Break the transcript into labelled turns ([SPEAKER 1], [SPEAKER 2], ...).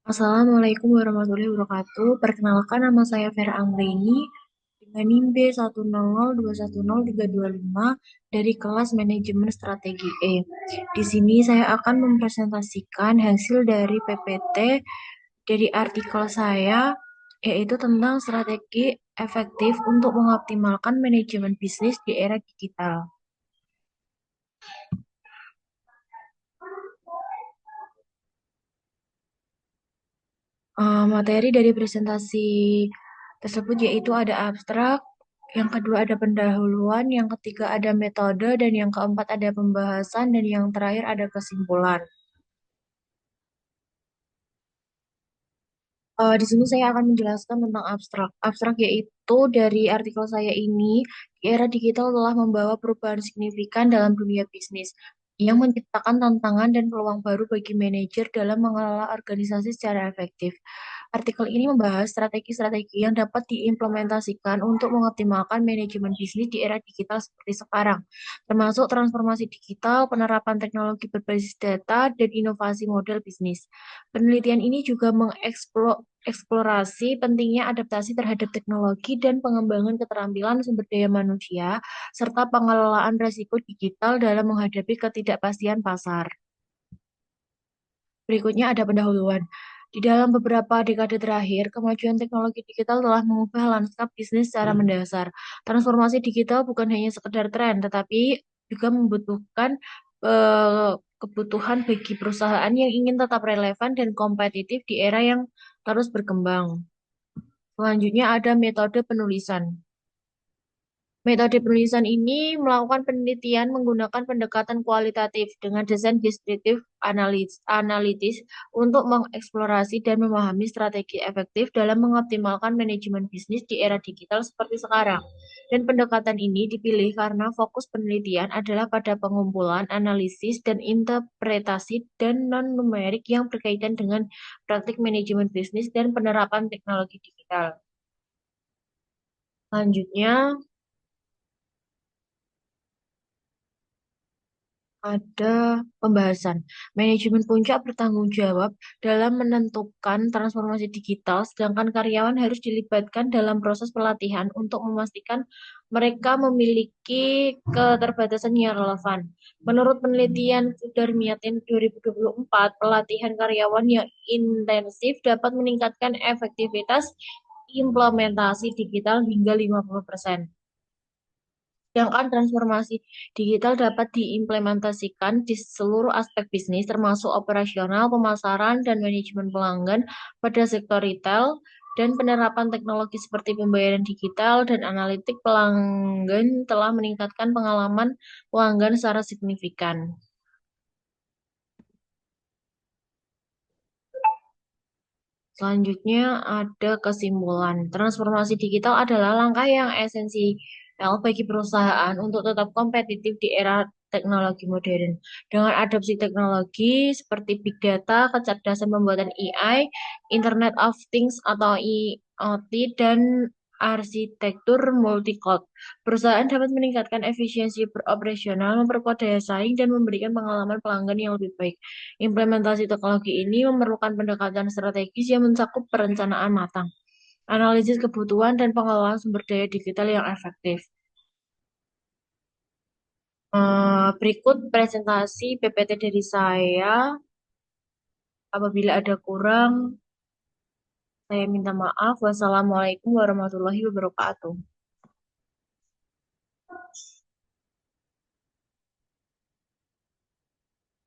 [SPEAKER 1] Assalamualaikum warahmatullahi wabarakatuh. Perkenalkan, nama saya Vera Anggreni dengan NIM B100210325 dari kelas Manajemen Strategi E. Di sini saya akan mempresentasikan hasil dari PPT dari artikel saya, yaitu tentang strategi efektif untuk mengoptimalkan manajemen bisnis di era digital. Materi dari presentasi tersebut yaitu ada abstrak, yang kedua ada pendahuluan, yang ketiga ada metode, dan yang keempat ada pembahasan, dan yang terakhir ada kesimpulan. Di sini saya akan menjelaskan tentang abstrak. Abstrak yaitu dari artikel saya ini, di era digital telah membawa perubahan signifikan dalam dunia bisnis yang menciptakan tantangan dan peluang baru bagi manajer dalam mengelola organisasi secara efektif. Artikel ini membahas strategi-strategi yang dapat diimplementasikan untuk mengoptimalkan manajemen bisnis di era digital seperti sekarang, termasuk transformasi digital, penerapan teknologi berbasis data, dan inovasi model bisnis. Penelitian ini juga mengeksplorasi pentingnya adaptasi terhadap teknologi dan pengembangan keterampilan sumber daya manusia, serta pengelolaan risiko digital dalam menghadapi ketidakpastian pasar. Berikutnya ada pendahuluan. Di dalam beberapa dekade terakhir, kemajuan teknologi digital telah mengubah lanskap bisnis secara mendasar. Transformasi digital bukan hanya sekedar tren, tetapi juga membutuhkan kebutuhan bagi perusahaan yang ingin tetap relevan dan kompetitif di era yang terus berkembang. Selanjutnya ada metode penulisan. Metode penulisan ini melakukan penelitian menggunakan pendekatan kualitatif dengan desain deskriptif analitis untuk mengeksplorasi dan memahami strategi efektif dalam mengoptimalkan manajemen bisnis di era digital seperti sekarang. Dan pendekatan ini dipilih karena fokus penelitian adalah pada pengumpulan, analisis, dan interpretasi dan non-numerik yang berkaitan dengan praktik manajemen bisnis dan penerapan teknologi digital. Selanjutnya, ada pembahasan. Manajemen puncak bertanggung jawab dalam menentukan transformasi digital, sedangkan karyawan harus dilibatkan dalam proses pelatihan untuk memastikan mereka memiliki keterbatasan yang relevan. Menurut penelitian Sudarmiatin 2024, pelatihan karyawan yang intensif dapat meningkatkan efektivitas implementasi digital hingga 50%. Sedangkan transformasi digital dapat diimplementasikan di seluruh aspek bisnis, termasuk operasional, pemasaran, dan manajemen pelanggan pada sektor retail, dan penerapan teknologi seperti pembayaran digital dan analitik pelanggan telah meningkatkan pengalaman pelanggan secara signifikan. Selanjutnya ada kesimpulan. Transformasi digital adalah langkah yang esensial bagi perusahaan untuk tetap kompetitif di era teknologi modern. Dengan adopsi teknologi seperti big data, kecerdasan pembuatan AI, Internet of Things atau IoT, dan arsitektur multi-cloud. Perusahaan dapat meningkatkan efisiensi beroperasional, memperkuat daya saing, dan memberikan pengalaman pelanggan yang lebih baik. Implementasi teknologi ini memerlukan pendekatan strategis yang mencakup perencanaan matang, analisis kebutuhan, dan pengelolaan sumber daya digital yang efektif. Berikut presentasi PPT dari saya. Apabila ada kurang, saya minta maaf. Wassalamualaikum warahmatullahi wabarakatuh.